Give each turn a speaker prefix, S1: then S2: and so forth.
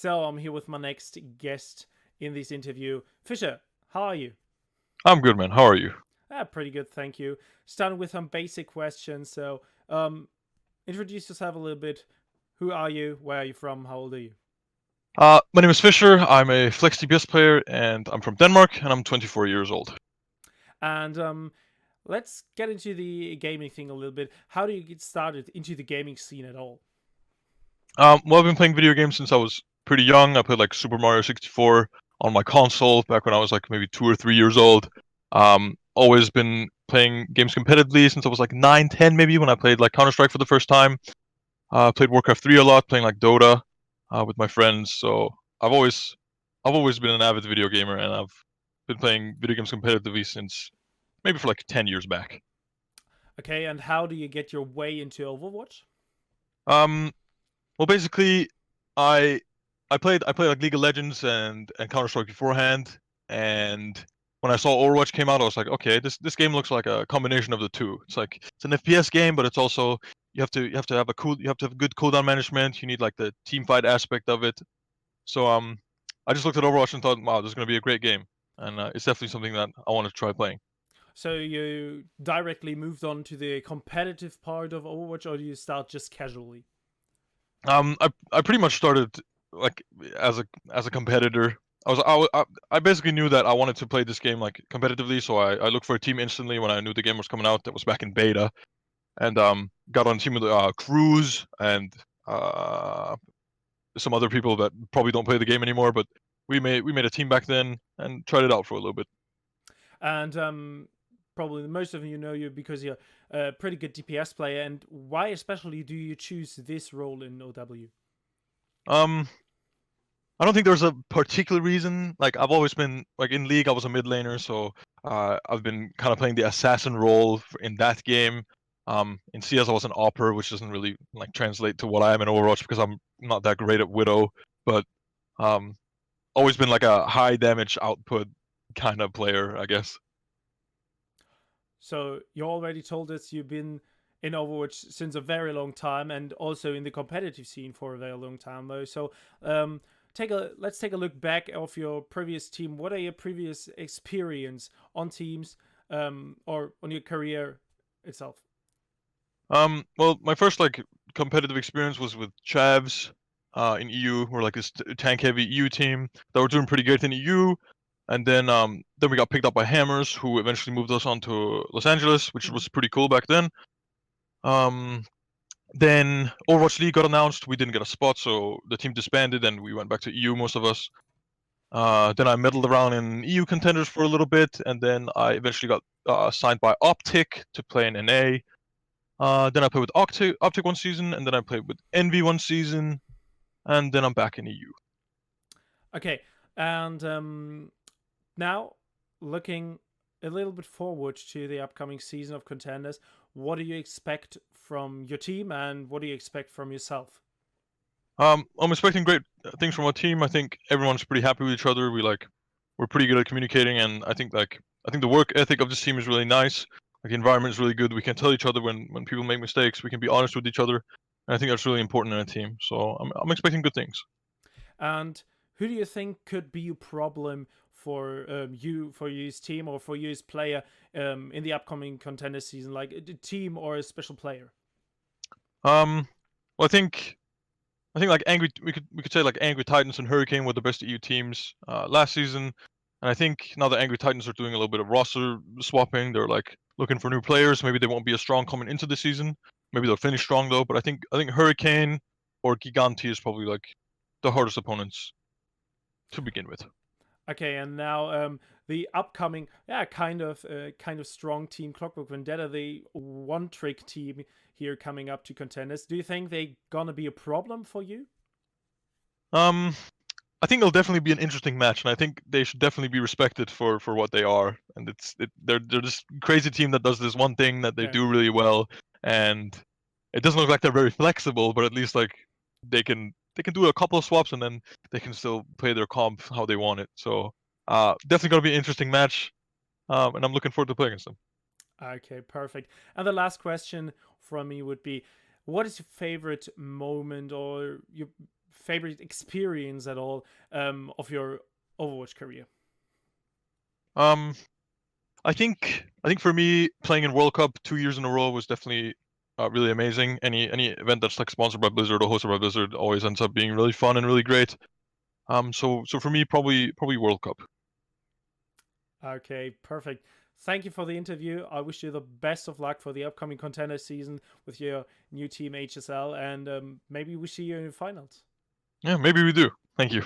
S1: So I'm here with my next guest in this interview. Fischer, how are you?
S2: I'm good, man. How are you?
S1: Pretty good, thank you. Starting with some basic questions. Um, introduce yourself a little bit. Who are you? Where are you from? How old are you?
S2: My name is Fischer. I'm a Flex DPS player, and I'm from Denmark, and I'm 24 years old.
S1: And let's get into the gaming thing a little bit. How do you get started into the gaming scene at all?
S2: Well, I've been playing video games since I was pretty young. I played like Super Mario 64 on my console back when I was like maybe 2 or 3 years old. Always been playing games competitively since I was like 9, 10 maybe when I played like Counter Strike for the first time. Played Warcraft 3 a lot, playing like Dota with my friends. So I've always been an avid video gamer, and I've been playing video games competitively since maybe for like 10 years back.
S1: Okay, and how do you get your way into Overwatch?
S2: Um, well, basically, I I played like League of Legends and Counter Strike beforehand, and when I saw Overwatch came out, I was like, okay, this game looks like a combination of the two. It's an FPS game, but it's also you have to have you have to have good cooldown management. You need like the team fight aspect of it. So I just looked at Overwatch and thought, wow, this is gonna be a great game, and it's definitely something that I want to try playing.
S1: So you directly moved on to the competitive part of Overwatch, or do you start just casually?
S2: I pretty much started like as a competitor. I basically knew that I wanted to play this game like competitively, so I looked for a team instantly when I knew the game was coming out. That was back in beta, and got on a team with Cruz and uh, some other people that probably don't play the game anymore. But we made a team back then and tried it out for a little bit.
S1: And probably most of you know you because you're a pretty good DPS player. And why especially do you choose this role in OW?
S2: Um, I don't think there's a particular reason. Like I've always been like in League, I was a mid laner, so I've been kind of playing the assassin role in that game. In CS, I was an Opper, which doesn't really like translate to what I am in Overwatch because I'm not that great at Widow. But um, always been like a high damage output kind of player, I guess.
S1: So you already told us you've been in Overwatch since a very long time, and also in the competitive scene for a very long time, though. So um, let's take a look back of your previous team. What are your previous experience on teams or on your career itself?
S2: Well, my first like competitive experience was with Chavs in EU. We're like this tank heavy EU team that were doing pretty good in EU. And then we got picked up by Hammers, who eventually moved us on to Los Angeles, which
S1: Mhm.
S2: was pretty cool back then. Um, then Overwatch League got announced. We didn't get a spot, so the team disbanded, and we went back to EU, most of us. Then I meddled around in EU contenders for a little bit, and then I eventually got signed by Optic to play in NA. Then I played with Optic one season, and then I played with Envy one season, and then I'm back in EU.
S1: Okay, and now looking a little bit forward to the upcoming season of contenders, what do you expect from your team, and what do you expect from yourself?
S2: I'm expecting great things from our team. I think everyone's pretty happy with each other. We're pretty good at communicating, and I think the work ethic of this team is really nice. Like the environment is really good. We can tell each other when people make mistakes. We can be honest with each other, and I think that's really important in a team. So I'm expecting good things.
S1: And who do you think could be a problem for for you's team or for you's player in the upcoming contender season, like a team or a special player?
S2: Um, well, I think like angry we could say like Angry Titans and Hurricane were the best EU teams last season, and I think now the Angry Titans are doing a little bit of roster swapping. They're like looking for new players. Maybe they won't be as strong coming into the season. Maybe they'll finish strong though. But I think Hurricane or Giganti is probably like the hardest opponents to begin with.
S1: Okay, and now the upcoming, yeah, kind of strong team, Clockwork Vendetta, the one trick team here coming up to contenders. Do you think they gonna be a problem for you?
S2: Um, I think it'll definitely be an interesting match, and I think they should definitely be respected for what they are. And they're this crazy team that does this one thing that they
S1: Yeah.
S2: do really well, and it doesn't look like they're very flexible, but at least like they can do a couple of swaps and then they can still play their comp how they want it. So definitely gonna be an interesting match, and I'm looking forward to playing against them.
S1: Okay, perfect. And the last question from me would be, what is your favorite moment or your favorite experience at all of your Overwatch career?
S2: I think for me, playing in World Cup 2 years in a row was definitely really amazing. Any event that's like sponsored by Blizzard or hosted by Blizzard always ends up being really fun and really great. So for me, probably World Cup.
S1: Okay, perfect. Thank you for the interview. I wish you the best of luck for the upcoming contender season with your new team HSL, and maybe we see you in the finals.
S2: Yeah, maybe we do. Thank you.